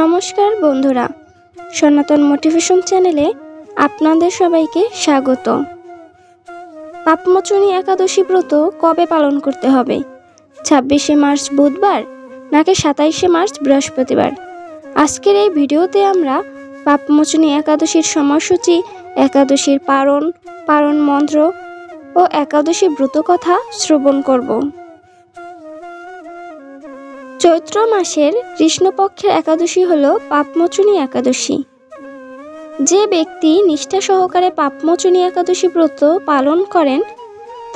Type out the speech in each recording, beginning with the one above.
নমস্কার বন্ধুরা, সনাতন মোটিভেশন চ্যানেলে আপনাদের সবাইকে স্বাগত। পাপমোচনী একাদশী ব্রত কবে পালন করতে হবে? 26শে মার্চ বুধবার নাকি 27শে মার্চ বৃহস্পতিবার? আজকের এই ভিডিওতে আমরা পাপমোচনী একাদশীর সময়সূচি, একাদশীর পারণ মন্ত্র ও একাদশী ব্রত কথা শ্রবণ করব। চৈত্র মাসের কৃষ্ণপক্ষের একাদশী হল পাপমোচনী একাদশী। যে ব্যক্তি নিষ্ঠা সহকারে পাপমোচনী একাদশী ব্রত পালন করেন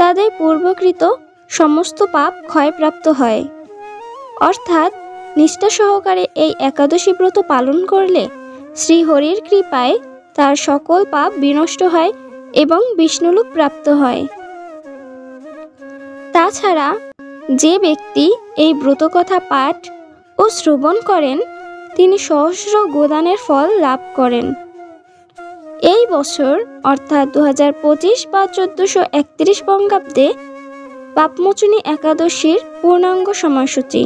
তাদের পূর্বকৃত সমস্ত পাপ ক্ষয়প্রাপ্ত হয়। অর্থাৎ নিষ্ঠা সহকারে এই একাদশী ব্রত পালন করলে শ্রীহরির কৃপায় তার সকল পাপ বিনষ্ট হয় এবং বিষ্ণুলোক প্রাপ্ত হয়। তাছাড়া যে ব্যক্তি এই ব্রতকথা পাঠ ও শ্রবণ করেন তিনি সহস্র গোদানের ফল লাভ করেন। এই বছর অর্থাৎ 2025 বা 1431 বঙ্গাব্দে পাপমোচনী একাদশীর পূর্ণাঙ্গ সময়সূচি।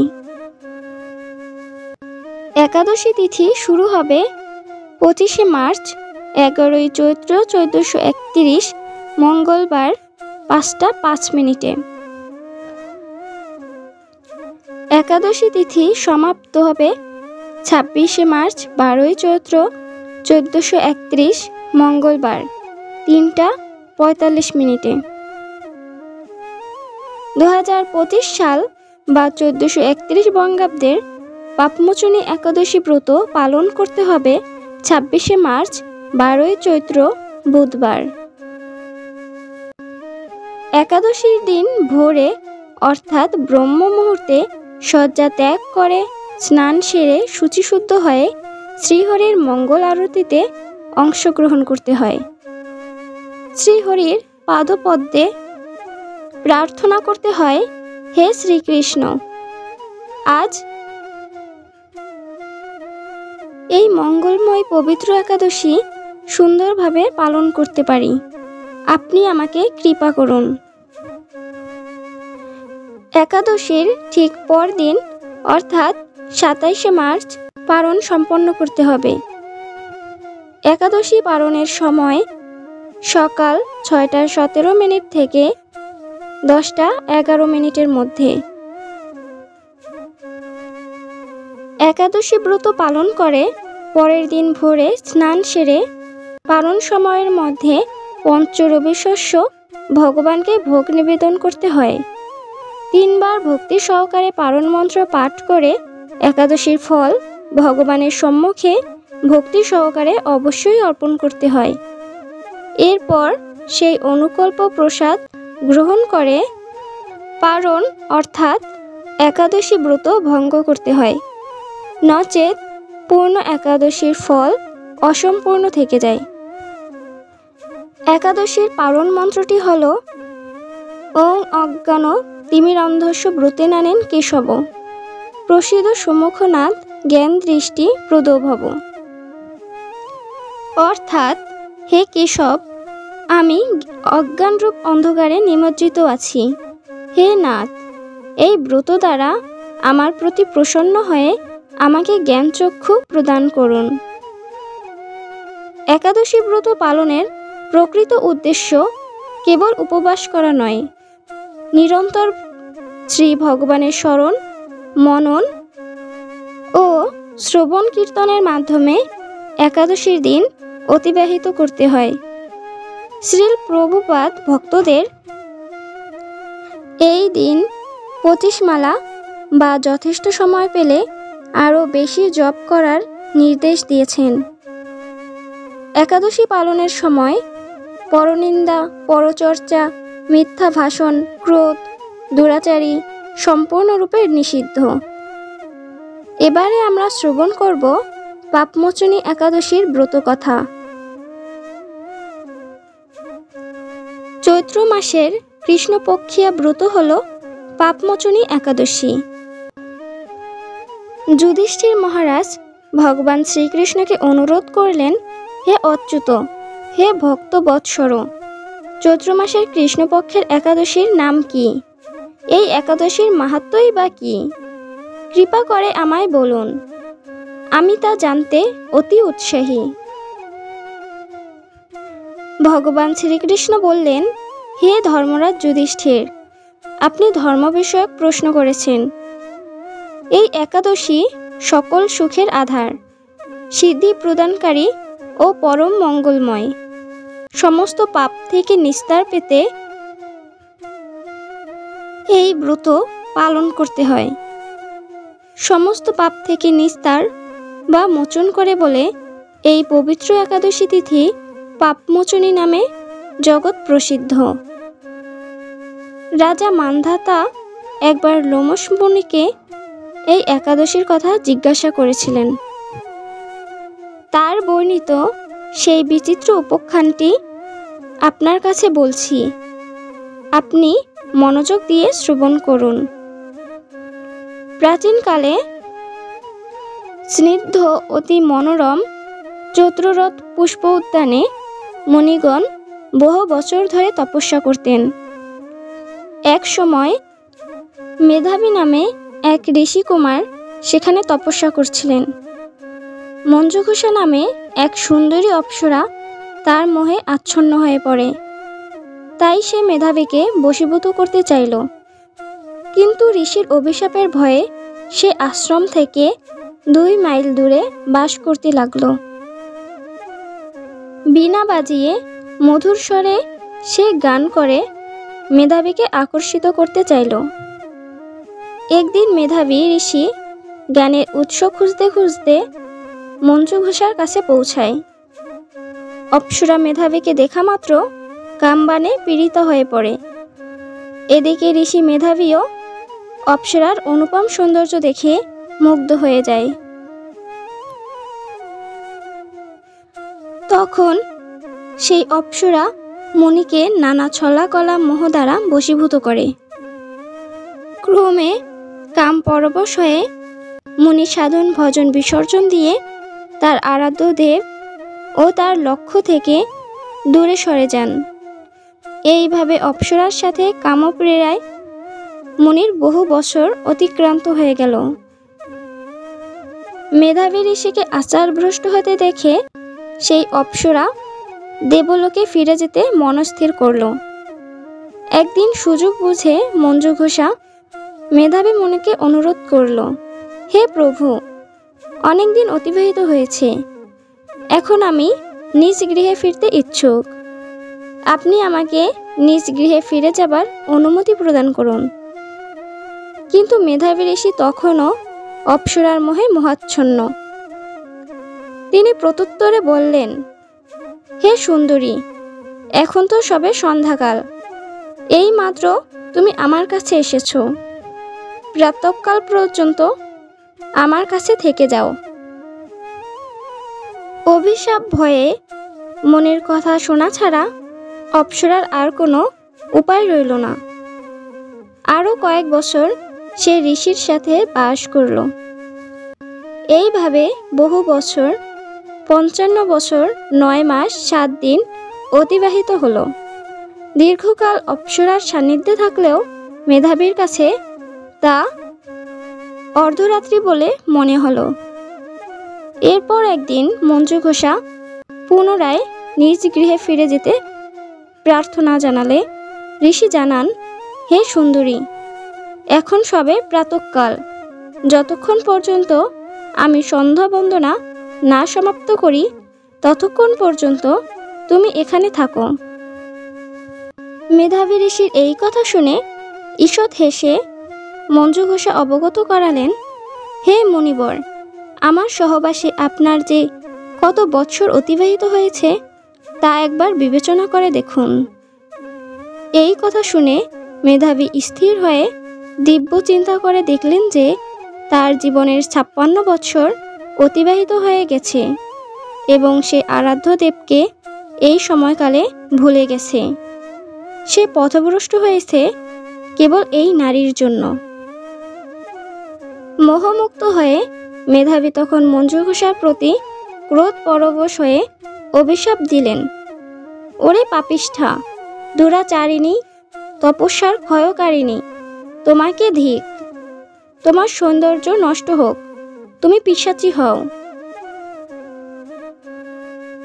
একাদশী তিথি শুরু হবে 25শে মার্চ, 11ই চৈত্র 1431 মঙ্গলবার 5টা 5 মিনিটে। একাদশী তিথি সমাপ্ত হবে 26শে মার্চ, 12ই চৈত্র 1431 মঙ্গলবার 3টা 45 মিনিটে। 2025 সাল বা 1431 বঙ্গাব্দের পাপমোচনী একাদশী ব্রত পালন করতে হবে 26শে মার্চ, 12ই চৈত্র বুধবার। একাদশীর দিন ভোরে অর্থাৎ ব্রহ্ম মুহূর্তে শয্যা ত্যাগ করে স্নান সেরে শুচিশুদ্ধ হয়ে শ্রীহরির মঙ্গল আরতিতে অংশগ্রহণ করতে হয়। শ্রীহরির পাদপদ্মে প্রার্থনা করতে হয়, হে শ্রীকৃষ্ণ, আজ এই মঙ্গলময় পবিত্র একাদশী সুন্দরভাবে পালন করতে পারি, আপনি আমাকে কৃপা করুন। একাদশীর ঠিক পরদিন অর্থাৎ 27শে মার্চ পারণ সম্পন্ন করতে হবে। একাদশী পারণের সময় সকাল 6টা 17 মিনিট থেকে 10টা 11 মিনিটের মধ্যে। একাদশী ব্রত পালন করে পরের দিন ভোরে স্নান সেরে পারণ সময়ের মধ্যে পঞ্চরবি শস্য ভগবানকে ভোগ নিবেদন করতে হয়। 3 বার ভক্তি সহকারে পারণ মন্ত্র পাঠ করে একাদশীর ফল ভগবানের সম্মুখে ভক্তি সহকারে অবশ্যই অর্পণ করতে হয়। এরপর সেই অনুকল্প প্রসাদ গ্রহণ করে পারণ অর্থাৎ একাদশী ব্রত ভঙ্গ করতে হয়, নচেত পূর্ণ একাদশীর ফল অসম্পূর্ণ থেকে যায়। একাদশীর পারণ মন্ত্রটি হল ওং অজ্ঞান তিমিরন্ধস্য ব্রতেনানেন কেশব প্রসিদ সম্মুখনাথ জ্ঞান দৃষ্টি প্রদভব। অর্থাৎ, হে কেশব, আমি অজ্ঞানরূপ অন্ধকারে নিমজ্জিত আছি। হে নাথ, এই ব্রত দ্বারা আমার প্রতি প্রসন্ন হয়ে আমাকে জ্ঞানচক্ষু প্রদান করুন। একাদশী ব্রত পালনের প্রকৃত উদ্দেশ্য কেবল উপবাস করা নয়, নিরন্তর শ্রী ভগবানের স্মরণ, মনন ও শ্রবণ কীর্তনের মাধ্যমে একাদশীর দিন অতিবাহিত করতে হয়। শ্রীল প্রভুপাদ ভক্তদের এই দিন 25 মালা বা যথেষ্ট সময় পেলে আরও বেশি জপ করার নির্দেশ দিয়েছেন। একাদশী পালনের সময় পরনিন্দা, পরচর্চা, মিথ্যা ভাষণ, ক্রোধ, দুরাচারী সম্পূর্ণরূপে নিষিদ্ধ। এবারে আমরা শ্রবণ করব পাপমোচনী একাদশীর ব্রত কথা। চৈত্র মাসের কৃষ্ণপক্ষিয়া ব্রত হল পাপমোচনী একাদশী। যুধিষ্ঠির মহারাজ ভগবান শ্রীকৃষ্ণকে অনুরোধ করলেন, হে অচ্যুত, হে ভক্ত বৎসর, চৈত্র মাসের কৃষ্ণপক্ষের একাদশীর নাম কি? এই একাদশীর মাহাত্ম্যই বা কি? কৃপা করে আমায় বলুন। আমি তা জানতে অতি উৎসাহী। ভগবান শ্রীকৃষ্ণ বললেন, হে ধর্মরাজ যুধিষ্ঠির, আপনি ধর্ম বিষয়ক প্রশ্ন করেছেন। এই একাদশী সকল সুখের আধার, সিদ্ধি প্রদানকারী ও পরম মঙ্গলময়। সমস্ত পাপ থেকে নিস্তার পেতে এই ব্রত পালন করতে হয়। সমস্ত পাপ থেকে নিস্তার বা মোচন করে বলে এই পবিত্র একাদশী তিথি পাপমোচনী নামে জগৎ প্রসিদ্ধ। রাজা মান্ধাতা একবার লোমশ মুনিকে এই একাদশীর কথা জিজ্ঞাসা করেছিলেন। তার বর্ণিত সেই বিচিত্র উপাখ্যানটি আপনার কাছে বলছি, আপনি মনোযোগ দিয়ে শ্রবণ করুন। প্রাচীনকালে স্নিগ্ধ অতি মনোরম চৈত্ররথ পুষ্প উদ্যানে মুনিগণ বহু বছর ধরে তপস্যা করতেন। এক সময় মেধাবী নামে এক ঋষিকুমার সেখানে তপস্যা করছিলেন। মঞ্জুঘোষা নামে এক সুন্দরী অপ্সরা তার মোহে আচ্ছন্ন হয়ে পড়ে। তাই সে মেধাবীকে বশীভূত করতে চাইল, কিন্তু ঋষির অভিশাপের ভয়ে সে আশ্রম থেকে 2 মাইল দূরে বাস করতে লাগল। বীণা বাজিয়ে মধুর স্বরে সে গান করে মেধাবীকে আকর্ষিত করতে চাইল। একদিন মেধাবী ঋষি জ্ঞানের উৎস খুঁজতে খুঁজতে মঞ্জুঘোষার কাছে পৌঁছায়। অপ্সরা মেধাবীকে দেখা মাত্র কামবাণে পীড়িত হয়ে পড়ে। এদিকে ঋষি মেধাবীও অপ্সরার অনুপম সৌন্দর্য দেখে মুগ্ধ হয়ে যায়। তখন সেই অপ্সরা মুনিকে নানা ছলা কলা মোহ দ্বারা বশীভূত করে। ক্রমে কাম পরবশ হয়ে মুনি সাধন ভজন বিসর্জন দিয়ে তার আরাধ্য দেব ও তার লক্ষ্য থেকে দূরে সরে যান। এইভাবে অপ্সরার সাথে কামপ্রেরায় মুনির বহু বছর অতিক্রান্ত হয়ে গেল। মেধাবী ঋষিকে আচারভ্রষ্ট হতে দেখে সেই অপ্সরা দেবলোকে ফিরে যেতে মনস্থির করল। একদিন সুযোগ বুঝে মঞ্জুঘোষা মেধাবী মুনিকে অনুরোধ করল, হে প্রভু, অনেকদিন অতিবাহিত হয়েছে, এখন আমি নিজ গৃহে ফিরতে ইচ্ছুক। আপনি আমাকে নিজ গৃহে ফিরে যাবার অনুমতি প্রদান করুন। কিন্তু মেধাবী ঋষি তখনও অপ্সরার মোহে মোহাচ্ছন্ন। তিনি প্রত্যুত্তরে বললেন, হে সুন্দরী, এখন তো সবে সন্ধ্যাকাল, এই মাত্র তুমি আমার কাছে এসেছ, প্রাতঃকাল পর্যন্ত আমার কাছে থেকে যাও। অভিশাপ ভয়ে মনের কথা শোনা ছাড়া অপ্সরার আর কোনো উপায় রইল না। আরও কয়েক বছর সে ঋষির সাথে বাস করল। এইভাবে বহু বছর, 55 বছর 9 মাস 7 দিন অতিবাহিত হলো। দীর্ঘকাল অপ্সরার সান্নিধ্যে থাকলেও মেধাবীর কাছে তা অর্ধরাত্রি বলে মনে হলো। এরপর একদিন মঞ্জুঘোষা পুনরায় নিজ গৃহে ফিরে যেতে প্রার্থনা জানালে ঋষি জানান, হে সুন্দরী, এখন সবে প্রাতঃকাল, যতক্ষণ পর্যন্ত আমি সন্ধ্যা বন্দনা না সমাপ্ত করি ততক্ষণ পর্যন্ত তুমি এখানে থাকো। মেধাবী ঋষির এই কথা শুনে ঈষৎ হেসে মঞ্জুঘোষা অবগত করালেন, হে মুনিবর, আমার সহবাসে আপনার যে কত বৎসর অতিবাহিত হয়েছে তা একবার বিবেচনা করে দেখুন। এই কথা শুনে মেধাবী স্থির হয়ে দিব্য চিন্তা করে দেখলেন যে তার জীবনের 56 বৎসর অতিবাহিত হয়ে গেছে এবং সে আরাধ্য দেবকে এই সময়কালে ভুলে গেছে। সে পথভ্রষ্ট হয়েছে কেবল এই নারীর জন্য। মোহমুক্ত হয়ে মেধাবী তখন মঞ্জুঘোষার প্রতি ক্রোধ পরবশ হয়ে অভিশাপ দিলেন, ওরে পাপিষ্ঠা, দুরাচারিণী, তপস্যার ক্ষয়কারিণী, তোমাকে ধিক, তোমার সৌন্দর্য নষ্ট হোক, তুমি পিশাচী হও।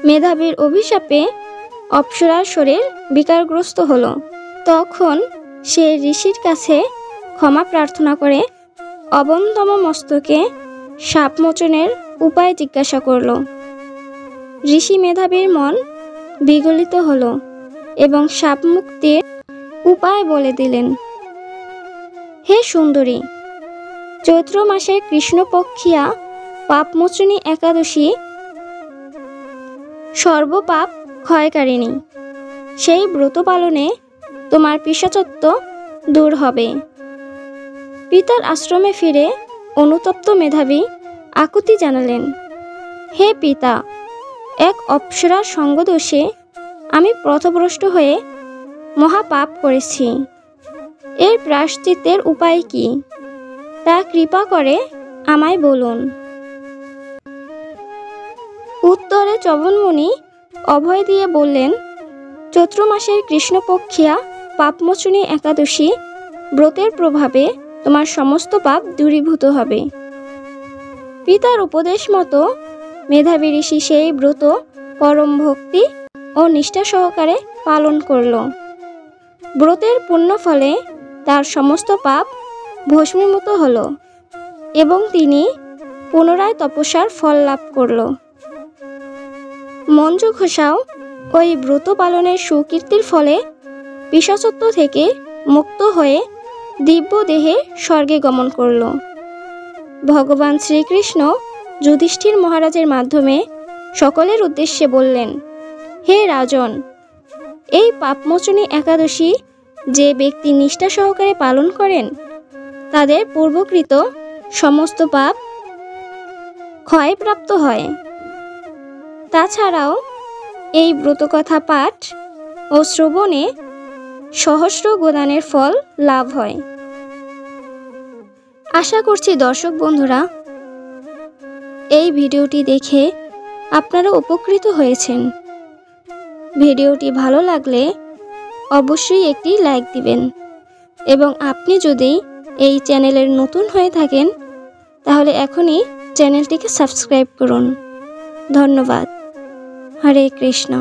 মেধাবীর অভিশাপে অপ্সরার শরীর বিকারগ্রস্ত হলো। তখন সে ঋষির কাছে ক্ষমা প্রার্থনা করে অবন্তম মস্তকে সাপ মোচনের উপায় জিজ্ঞাসা করল। ঋষি মেধাবীর মন বিগলিত হলো এবং সাপ মুক্তির উপায় বলে দিলেন। হে সুন্দরী, চৈত্র মাসের কৃষ্ণপক্ষিয়া পাপমোচনী একাদশী সর্বপাপ ক্ষয়কারিণী। সেই ব্রত পালনে তোমার পিশাচত্ব দূর হবে। পিতার আশ্রমে ফিরে অনুতপ্ত মেধাবী আকুতি জানালেন, হে পিতা, এক অপ্সরার সঙ্গদোষে আমি পথভ্রষ্ট হয়ে মহাপাপ করেছি। এর প্রায়শ্চিত্তের উপায় কি, তা কৃপা করে আমায় বলুন। উত্তরে চবনমুনি অভয় দিয়ে বললেন, চৈত্র মাসের কৃষ্ণপক্ষিয়া পাপমোচনী একাদশী ব্রতের প্রভাবে তোমার সমস্ত পাপ দূরীভূত হবে। পিতার উপদেশ মতো মেধাবী ঋষি সেই ব্রত পরম ভক্তি ও নিষ্ঠা সহকারে পালন করল। ব্রতের পুণ্য ফলে তার সমস্ত পাপ ভস্মীভূত হল এবং তিনি পুনরায় তপস্যার ফল লাভ করল। মঞ্জু ঘোষাও ওই ব্রত পালনের সুকীর্তির ফলে পিশাচত্ব থেকে মুক্ত হয়ে দিব্য দেহে স্বর্গে গমন করল। ভগবান শ্রীকৃষ্ণ যুধিষ্ঠির মহারাজের মাধ্যমে সকলের উদ্দেশ্যে বললেন, হে রাজন, এই পাপমোচনী একাদশী যে ব্যক্তি নিষ্ঠা সহকারে পালন করেন তাদের পূর্বকৃত সমস্ত পাপ ক্ষয়প্রাপ্ত হয়। তাছাড়াও এই ব্রতকথা পাঠ ও শ্রবণে সহস্র গোদানের ফল লাভ হয়। আশা করছি দর্শক বন্ধুরা এই ভিডিওটি দেখে আপনারা উপকৃত হয়েছেন। ভিডিওটি ভালো লাগলে অবশ্যই একটি লাইক দিবেন এবং আপনি যদি এই চ্যানেলের নতুন হয়ে থাকেন তাহলে এখনই চ্যানেলটিকে সাবস্ক্রাইব করুন। ধন্যবাদ। হরে কৃষ্ণ।